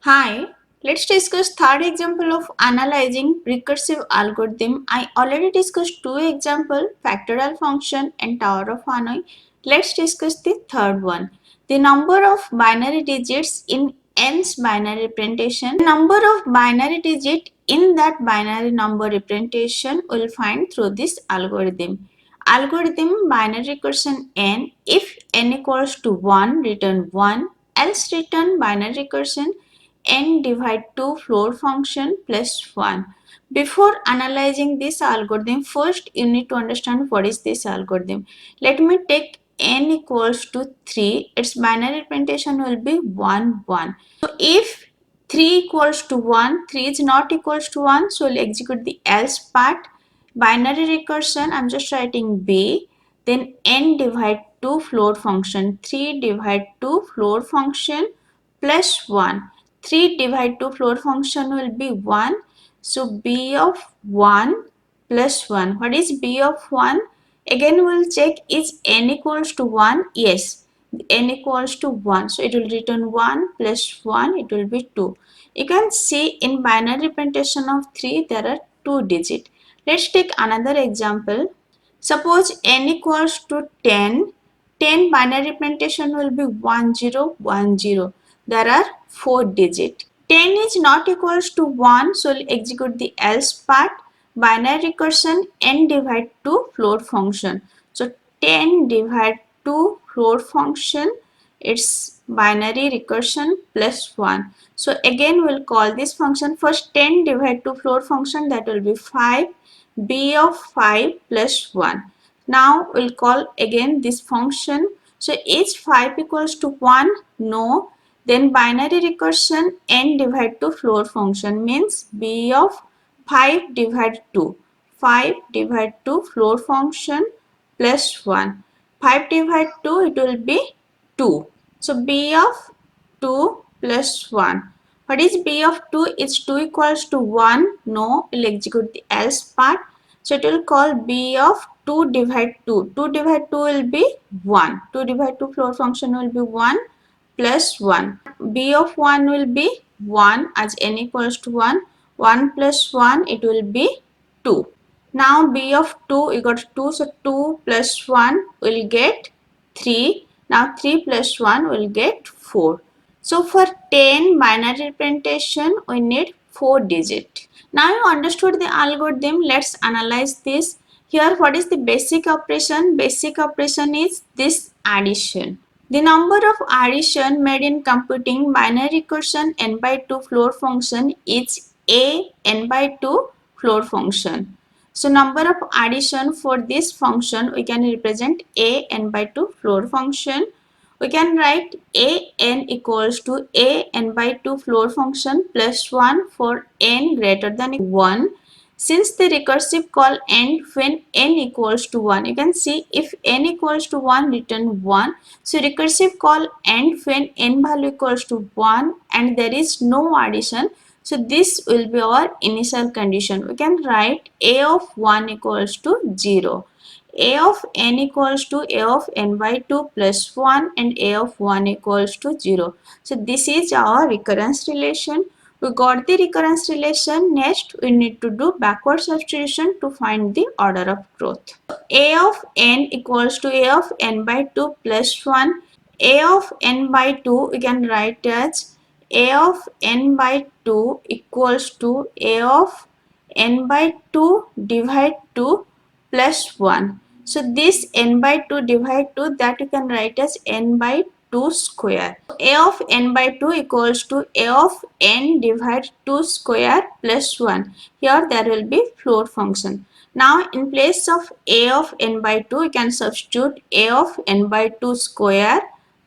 Hi, let's discuss third example of analyzing recursive algorithm. I already discussed two example, factorial function and Tower of Hanoi. Let's discuss the third one. The number of binary digits in n's binary representation. The number of binary digit in that binary number representation will find through this algorithm. Algorithm binary recursion n, if n equals to 1 return 1, else return binary recursion n divide to floor function plus 1. Before analyzing this algorithm, first you need to understand what is this algorithm. Let me take n equals to 3, its binary representation will be 1 1. So if 3 equals to 1, 3 is not equals to 1, so we'll execute the else part. Binary recursion, I'm just writing b, then n divide to floor function, 3 divide to floor function plus 1. 3 divided to floor function will be 1. So b of 1 plus 1. What is b of 1? Again we will check, is n equals to 1? Yes, n equals to 1. So it will return 1 plus 1, it will be 2. You can see in binary representation of 3 there are 2 digits. Let's take another example. Suppose n equals to 10. 10 binary representation will be 1010. There are 4 digits. 10 is not equals to 1, so we'll execute the else part. Binary recursion n divide to float function. So 10 divide to float function, it's binary recursion plus 1. So again we'll call this function, first 10 divide to float function, that will be 5, b of 5 plus 1. Now we'll call again this function. So is 5 equals to 1? No. Then binary recursion n divide to floor function means b of 5 divide 2. 5 divide to floor function plus 1. 5 divide 2, it will be 2. So b of 2 plus 1. What is b of 2? Is 2 equals to 1? No. We'll execute the else part. So it will call b of 2 divide 2. 2 divide 2 will be 1. 2 divide 2 floor function will be 1 plus 1. b of 1 will be 1 as n equals to 1. 1 plus 1, it will be 2. Now b of 2, you got 2, so 2 plus 1 will get 3. Now 3 plus 1 will get 4. So for 10 binary representation, we need 4 digit. Now you understood the algorithm. Let's analyze this. Here, what is the basic operation? Basic operation is this addition. The number of addition made in computing binary recursion n by 2 floor function is a n by 2 floor function. So number of addition for this function, we can represent a n by 2 floor function. We can write a n equals to a n by 2 floor function plus 1 for n greater than 1. Since the recursive call end when n equals to 1, you can see if n equals to 1, return 1. So recursive call end when n value equals to 1 and there is no addition. So this will be our initial condition. We can write a of 1 equals to 0. A of n equals to a of n by 2 plus 1 and a of 1 equals to 0. So this is our recurrence relation. We got the recurrence relation. Next we need to do backward substitution to find the order of growth. So a of n equals to a of n by 2 plus 1. A of n by 2 we can write as a of n by 2 equals to a of n by 2 divide 2 plus 1. So this n by 2 divide 2, that you can write as n by 2 square. A of n by 2 equals to a of n divide 2 square plus 1. Here there will be floor function. Now in place of a of n by 2, you can substitute a of n by 2 square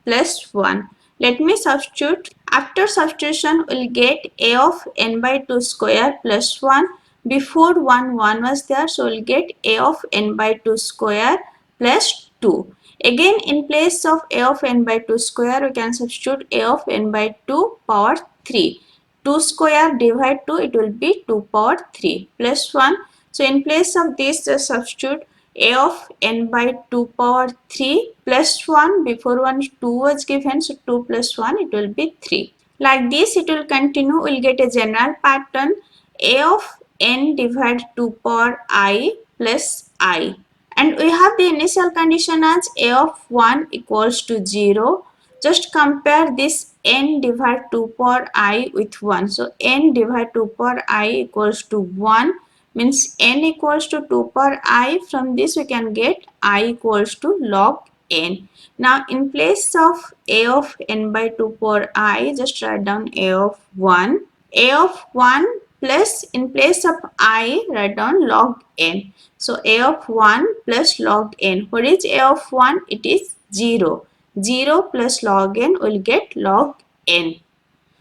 plus 1. Let me substitute. After substitution, we'll get a of n by 2 square plus 1. Before 1 was there, so we'll get a of n by 2 square plus 2. Again, in place of a of n by 2 square, we can substitute a of n by 2 power 3. 2 square divide 2, it will be 2 power 3 plus 1. So in place of this, just substitute a of n by 2 power 3 plus 1. Before 1, 2 was given, so 2 plus 1, it will be 3. Like this it will continue. We'll get a general pattern. A of n divided 2 power I plus I. And we have the initial condition as a of 1 equals to 0. Just compare this n divided 2 power I with 1. So n divided 2 power I equals to 1, means n equals to 2 power I. From this we can get I equals to log n. Now in place of a of n by 2 power I, just write down a of 1. A of 1 plus, in place of I, write down log n. So a of 1 plus log n. What is a of 1? It is 0. 0 plus log n will get log n.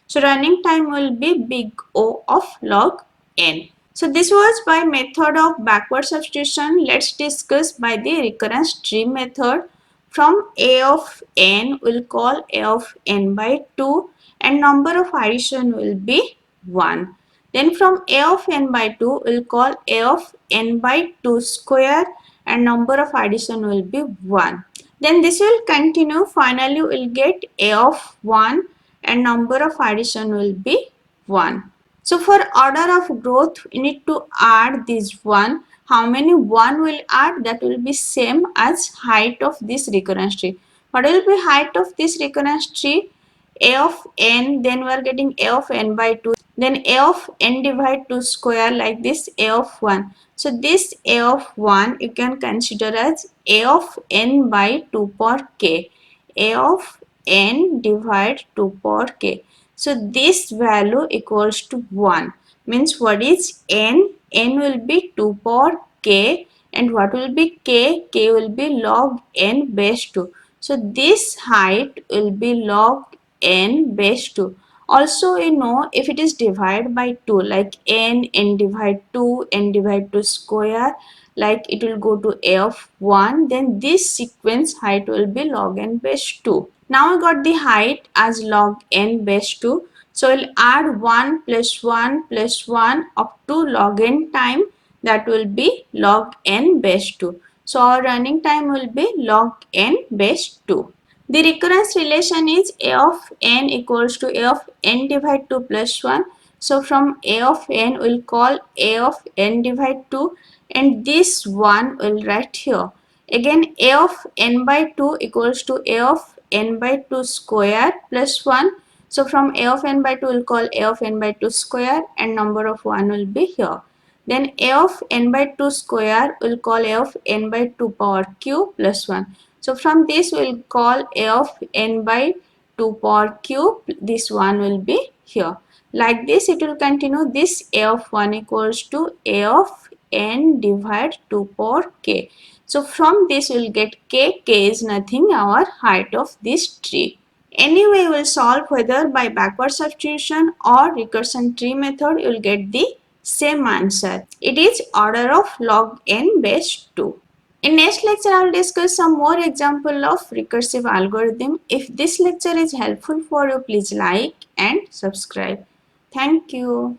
So running time will be big O of log n. So this was by method of backward substitution. Let's discuss by the recurrence tree method. From a of n, we'll call a of n by 2 and number of addition will be 1. Then from a of n by 2, we'll call a of n by 2 square and number of addition will be 1. Then this will continue. Finally, we'll get a of 1 and number of addition will be 1. So for order of growth, we need to add this 1. How many 1 will add? That will be same as height of this recurrence tree. What will be height of this recurrence tree? A of n, then we are getting a of n by 2, then a of n divided 2 square, like this a of 1. So this a of 1 you can consider as a of n by 2 power k. A of n divided 2 power k. So this value equals to 1. Means what is n? N will be 2 power k, and what will be k? K will be log n base 2. So this height will be log n base 2. Also you know, if it is divided by 2, like n divide 2, n divide 2 square, like it will go to a of 1, then this sequence height will be log n base 2. Now we got the height as log n base 2. So we'll add 1 plus 1 plus 1 up to log n time, that will be log n base 2. So our running time will be log n base 2. The recurrence relation is a of n equals to a of n divided 2 plus 1. So from a of n we'll call a of n divided 2, and this 1 will write here. Again a of n by 2 equals to a of n by 2 square plus 1. So from a of n by 2 we'll call a of n by 2 square and number of 1 will be here. Then a of n by 2 square will call a of n by 2 power q plus 1. So from this we'll call a of n by 2 power cube. This one will be here. Like this it will continue. This a of 1 equals to a of n divided 2 power k. So from this we'll get k. K is nothing, our height of this tree. Anyway, we'll solve whether by backward substitution or recursion tree method, you will get the same answer. It is order of log n base 2. In next lecture, I will discuss some more example of recursive algorithm. If this lecture is helpful for you, please like and subscribe. Thank you.